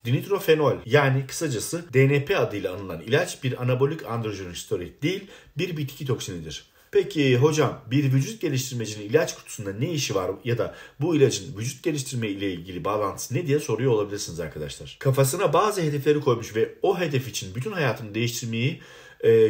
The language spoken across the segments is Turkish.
Dinitrofenol yani kısacası DNP adıyla anılan ilaç bir anabolik androjenik steroid değil, bir bitki toksinidir. Peki hocam, bir vücut geliştirmecinin ilaç kutusunda ne işi var ya da bu ilacın vücut geliştirme ile ilgili bağlantısı ne diye soruyor olabilirsiniz arkadaşlar. Kafasına bazı hedefleri koymuş ve o hedef için bütün hayatını değiştirmeyi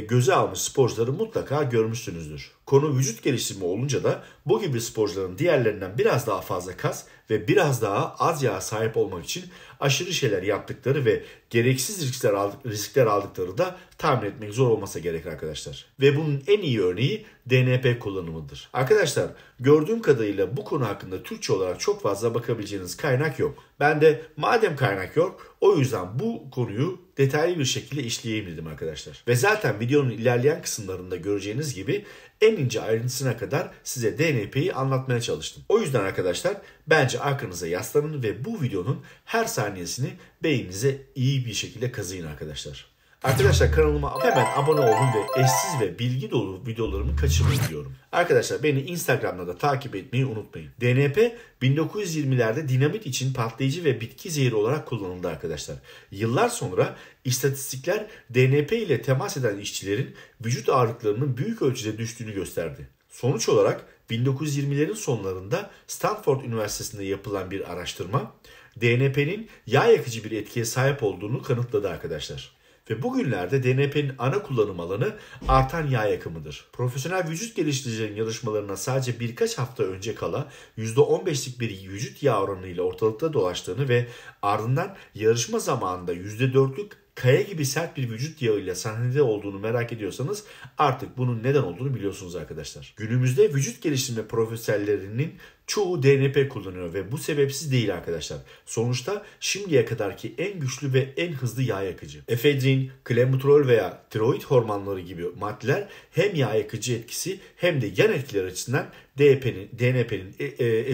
göze almış sporcuları mutlaka görmüşsünüzdür. Konu vücut geliştirme olunca da bu gibi sporcuların diğerlerinden biraz daha fazla kas ve biraz daha az yağa sahip olmak için aşırı şeyler yaptıkları ve gereksiz riskler aldıkları da tahmin etmek zor olmasa gerek arkadaşlar. Ve bunun en iyi örneği DNP kullanımıdır. Arkadaşlar, gördüğüm kadarıyla bu konu hakkında Türkçe olarak çok fazla bakabileceğiniz kaynak yok. Ben de madem kaynak yok, o yüzden bu konuyu detaylı bir şekilde işleyeyim dedim arkadaşlar. Ve zaten videonun ilerleyen kısımlarında göreceğiniz gibi en ince ayrıntısına kadar size DNP'yi anlatmaya çalıştım. O yüzden arkadaşlar, bence arkanıza yaslanın ve bu videonun her saniyesini beyninize iyi bir şekilde kazıyın arkadaşlar. Arkadaşlar, kanalıma hemen abone olun ve eşsiz ve bilgi dolu videolarımı kaçırmayın diyorum. Arkadaşlar, beni Instagram'da da takip etmeyi unutmayın. DNP 1920'lerde dinamit için patlayıcı ve bitki zehri olarak kullanıldı arkadaşlar. Yıllar sonra istatistikler DNP ile temas eden işçilerin vücut ağırlıklarının büyük ölçüde düştüğünü gösterdi. Sonuç olarak 1920'lerin sonlarında Stanford Üniversitesi'nde yapılan bir araştırma DNP'nin yağ yakıcı bir etkiye sahip olduğunu kanıtladı arkadaşlar. Ve bugünlerde DNP'nin ana kullanım alanı artan yağ yakımıdır. Profesyonel vücut geliştiricilerin yarışmalarına sadece birkaç hafta önce kala %15'lik bir vücut yağ oranıyla ortalıkta dolaştığını ve ardından yarışma zamanında %4'lük kaya gibi sert bir vücut yağıyla sahnede olduğunu merak ediyorsanız artık bunun neden olduğunu biliyorsunuz arkadaşlar. Günümüzde vücut geliştirme profesyonellerinin çoğu DNP kullanıyor ve bu sebepsiz değil arkadaşlar. Sonuçta şimdiye kadarki en güçlü ve en hızlı yağ yakıcı. Efedrin, klenbuterol veya tiroid hormonları gibi maddeler hem yağ yakıcı etkisi hem de yan etkiler açısından DNP'nin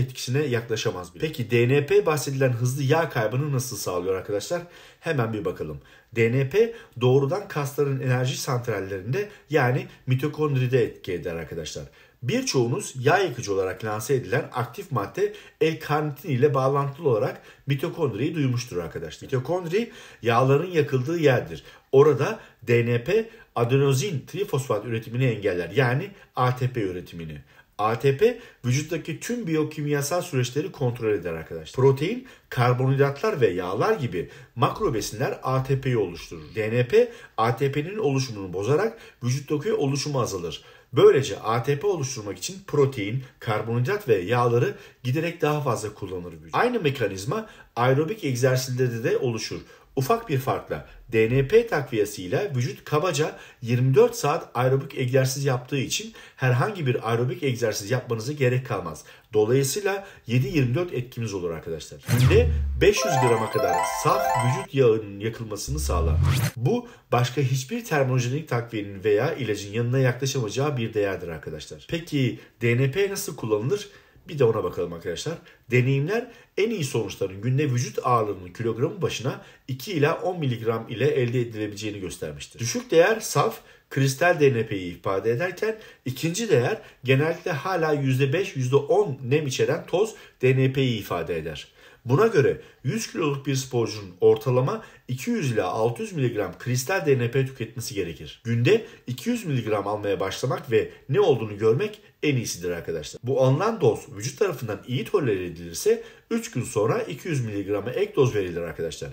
etkisine yaklaşamaz bile. Peki DNP bahsedilen hızlı yağ kaybını nasıl sağlıyor arkadaşlar? Hemen bir bakalım. DNP doğrudan kasların enerji santrallerinde yani mitokondride etki eder arkadaşlar. Birçoğunuz yağ yakıcı olarak lanse edilen aktif madde L-karnitin ile bağlantılı olarak mitokondriyi duymuştur arkadaşlar. Mitokondri yağların yakıldığı yerdir. Orada DNP adenozin trifosfat üretimini engeller yani ATP üretimini. ATP vücuttaki tüm biyokimyasal süreçleri kontrol eder arkadaşlar. Protein, karbonhidratlar ve yağlar gibi makro besinler ATP'yi oluşturur. DNP ATP'nin oluşumunu bozarak vücuttaki oluşumu azalır. Böylece ATP oluşturmak için protein, karbonhidrat ve yağları giderek daha fazla kullanır vücut. Aynı mekanizma aerobik egzersizlerde de oluşur. Ufak bir farkla DNP takviyesiyle vücut kabaca 24 saat aerobik egzersiz yaptığı için herhangi bir aerobik egzersiz yapmanıza gerek kalmaz. Dolayısıyla 7-24 etkimiz olur arkadaşlar. Günde 500 grama kadar saf vücut yağının yakılmasını sağlar. Bu başka hiçbir termojenik takviyenin veya ilacın yanına yaklaşamayacağı bir değerdir arkadaşlar. Peki DNP nasıl kullanılır? Bir de ona bakalım arkadaşlar. Deneyimler en iyi sonuçların günde vücut ağırlığının kilogramı başına 2 ila 10 mg ile elde edilebileceğini göstermiştir. Düşük değer saf kristal DNP'yi ifade ederken ikinci değer genellikle hala %5-%10 nem içeren toz DNP'yi ifade eder. Buna göre 100 kiloluk bir sporcunun ortalama 200 ila 600 mg kristal DNP tüketmesi gerekir. Günde 200 mg almaya başlamak ve ne olduğunu görmek en iyisidir arkadaşlar. Bu alınan doz vücut tarafından iyi tolere edilirse 3 gün sonra 200 mg'a ek doz verilir arkadaşlar.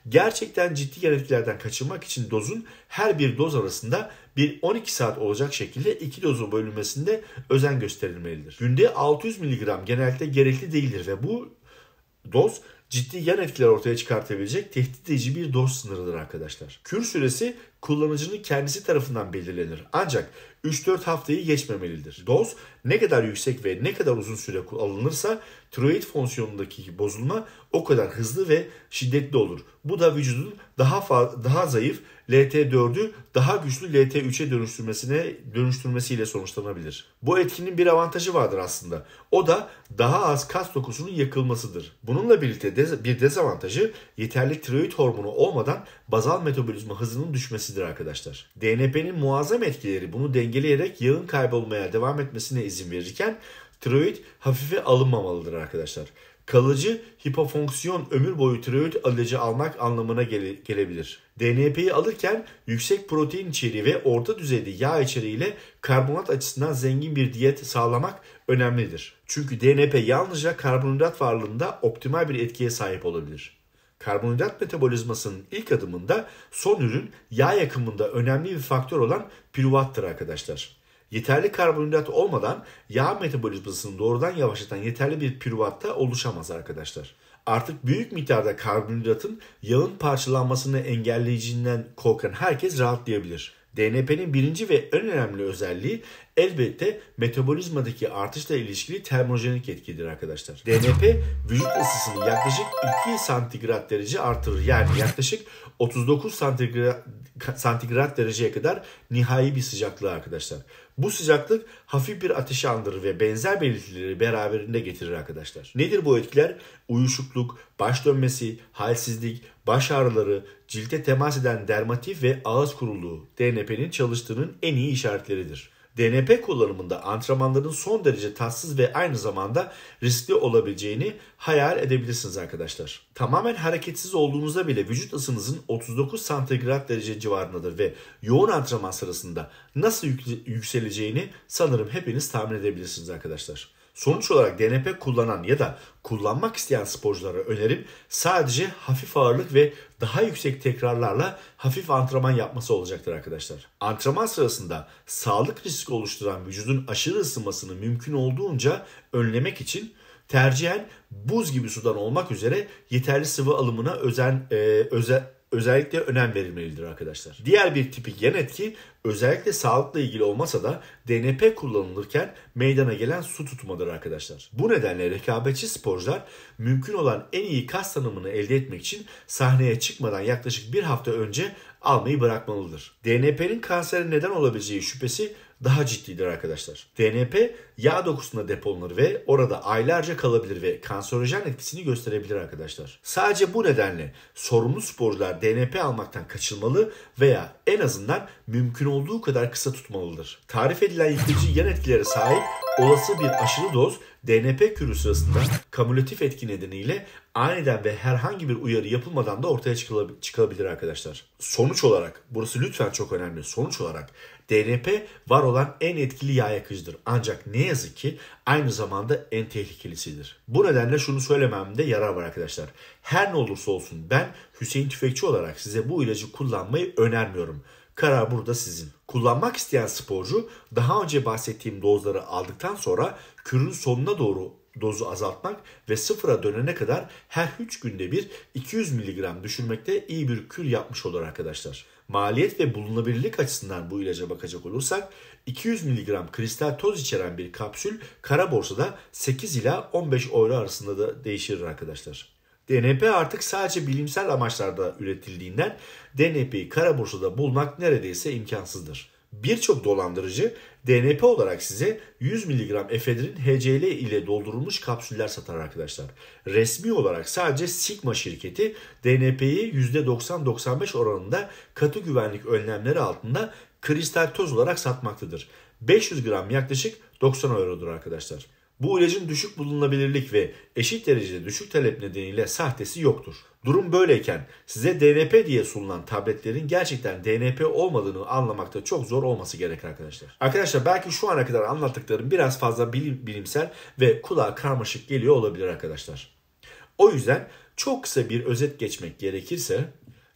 Gerçekten ciddi yan etkilerden kaçınmak için dozun her bir doz arasında bir 12 saat olacak şekilde 2 dozun bölünmesinde özen gösterilmelidir. Günde 600 mg genellikle gerekli değildir ve bu doz ciddi yan etkiler ortaya çıkartabilecek tehdit edici bir doz sınırıdır arkadaşlar. Kür süresi kullanıcının kendisi tarafından belirlenir. Ancak 3-4 haftayı geçmemelidir. Doz ne kadar yüksek ve ne kadar uzun süre alınırsa tiroid fonksiyonundaki bozulma o kadar hızlı ve şiddetli olur. Bu da vücudun daha zayıf LT4'ü daha güçlü LT3'e dönüştürmesiyle sonuçlanabilir. Bu etkinin bir avantajı vardır aslında. O da daha az kas dokusunun yakılmasıdır. Bununla birlikte bir dezavantajı yeterli tiroid hormonu olmadan bazal metabolizma hızının düşmesidir arkadaşlar. DNP'nin muazzam etkileri bunu dengeleyerek yağın kaybolmaya devam etmesine izin verirken tiroid hafife alınmamalıdır arkadaşlar. Kalıcı hipofonksiyon ömür boyu tiroid ilacı almak anlamına gelebilir. DNP'yi alırken yüksek protein içeriği ve orta düzeyde yağ içeriğiyle karbonhidrat açısından zengin bir diyet sağlamak önemlidir. Çünkü DNP yalnızca karbonhidrat varlığında optimal bir etkiye sahip olabilir. Karbonhidrat metabolizmasının ilk adımında son ürün yağ yakımında önemli bir faktör olan piruvattır arkadaşlar. Yeterli karbonhidrat olmadan yağ metabolizmasını doğrudan yavaşlatan yeterli bir piruvat da oluşamaz arkadaşlar. Artık büyük miktarda karbonhidratın yağın parçalanmasını engelleyeceğinden korkan herkes rahatlayabilir. DNP'nin birinci ve en önemli özelliği elbette metabolizmadaki artışla ilişkili termojenik etkidir arkadaşlar. DNP vücut ısısını yaklaşık 2 santigrat derece artırır. Yani yaklaşık 39 santigrat dereceye kadar nihai bir sıcaklığı arkadaşlar. Bu sıcaklık hafif bir ateşi andırır ve benzer belirtileri beraberinde getirir arkadaşlar. Nedir bu etkiler? Uyuşukluk, baş dönmesi, halsizlik, baş ağrıları, cilte temas eden dermatif ve ağız kuruluğu DNP'nin çalıştığının en iyi işaretleridir. DNP kullanımında antrenmanların son derece tatsız ve aynı zamanda riskli olabileceğini hayal edebilirsiniz arkadaşlar. Tamamen hareketsiz olduğunuzda bile vücut ısınızın 39 santigrat derece civarındadır ve yoğun antrenman sırasında nasıl yükseleceğini sanırım hepiniz tahmin edebilirsiniz arkadaşlar. Sonuç olarak DNP kullanan ya da kullanmak isteyen sporculara önerim sadece hafif ağırlık ve daha yüksek tekrarlarla hafif antrenman yapması olacaktır arkadaşlar. Antrenman sırasında sağlık riski oluşturan vücudun aşırı ısınmasını mümkün olduğunca önlemek için tercihen buz gibi sudan olmak üzere yeterli sıvı alımına özellikle önem verilmelidir arkadaşlar. Diğer bir tipik yan etki özellikle sağlıkla ilgili olmasa da DNP kullanılırken meydana gelen su tutmadır arkadaşlar. Bu nedenle rekabetçi sporcular mümkün olan en iyi kas tanımını elde etmek için sahneye çıkmadan yaklaşık bir hafta önce almayı bırakmalıdır. DNP'nin kansere neden olabileceği şüphesi daha ciddidir arkadaşlar. DNP yağ dokusunda depolanır ve orada aylarca kalabilir ve kanserojen etkisini gösterebilir arkadaşlar. Sadece bu nedenle sorumlu sporcular DNP almaktan kaçınmalı veya en azından mümkün olduğu kadar kısa tutmalıdır. Tarif edilen yıkıcı yan etkilere sahip olası bir aşırı doz DNP kürü sırasında kumülatif etki nedeniyle aniden ve herhangi bir uyarı yapılmadan da ortaya çıkabilir arkadaşlar. Sonuç olarak, burası lütfen çok önemli, sonuç olarak DNP var olan en etkili yağ yakıcıdır. Ancak ne yazık ki aynı zamanda en tehlikelisidir. Bu nedenle şunu söylememde yarar var arkadaşlar. Her ne olursa olsun ben Hüseyin Tüfekçi olarak size bu ilacı kullanmayı önermiyorum. Karar burada sizin. Kullanmak isteyen sporcu daha önce bahsettiğim dozları aldıktan sonra kürün sonuna doğru dozu azaltmak ve sıfıra dönene kadar her 3 günde bir 200 mg düşürmekte iyi bir kür yapmış olur arkadaşlar. Maliyet ve bulunabilirlik açısından bu ilaca bakacak olursak 200 mg kristal toz içeren bir kapsül kara borsada 8 ila 15 euro arasında da değişir arkadaşlar. DNP artık sadece bilimsel amaçlarda üretildiğinden DNP'yi kara borsada bulmak neredeyse imkansızdır. Birçok dolandırıcı DNP olarak size 100 mg efedrin HCl ile doldurulmuş kapsüller satar arkadaşlar. Resmi olarak sadece Sigma şirketi DNP'yi %90-95 oranında katı güvenlik önlemleri altında kristal toz olarak satmaktadır. 500 gram yaklaşık 90 eurodur arkadaşlar. Bu ilacın düşük bulunabilirlik ve eşit derecede düşük talep nedeniyle sahtesi yoktur. Durum böyleyken size DNP diye sunulan tabletlerin gerçekten DNP olmadığını anlamakta çok zor olması gerek arkadaşlar. Arkadaşlar belki şu ana kadar anlattıklarım biraz fazla bilimsel ve kulağa karmaşık geliyor olabilir arkadaşlar. O yüzden çok kısa bir özet geçmek gerekirse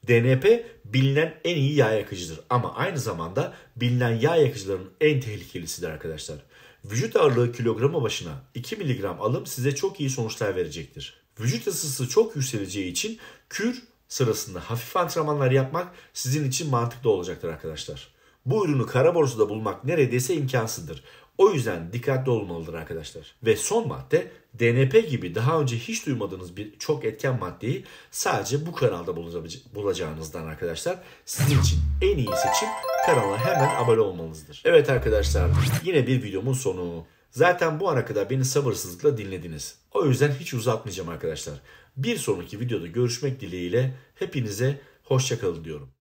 DNP bilinen en iyi yağ yakıcıdır ama aynı zamanda bilinen yağ yakıcıların en tehlikelisidir arkadaşlar. Vücut ağırlığı kilogramı başına 2 mg alım size çok iyi sonuçlar verecektir. Vücut ısısı çok yükseleceği için kür sırasında hafif antrenmanlar yapmak sizin için mantıklı olacaktır arkadaşlar. Bu ürünü kara borsada bulmak neredeyse imkansızdır. O yüzden dikkatli olmalıdır arkadaşlar. Ve son madde DNP gibi daha önce hiç duymadığınız bir çok etken maddeyi sadece bu kanalda bulacağınızdan arkadaşlar sizin için en iyi seçim kanala hemen abone olmanızdır. Evet arkadaşlar yine bir videomun sonu. Zaten bu ana kadar beni sabırsızlıkla dinlediniz. O yüzden hiç uzatmayacağım arkadaşlar. Bir sonraki videoda görüşmek dileğiyle hepinize hoşça kalın diyorum.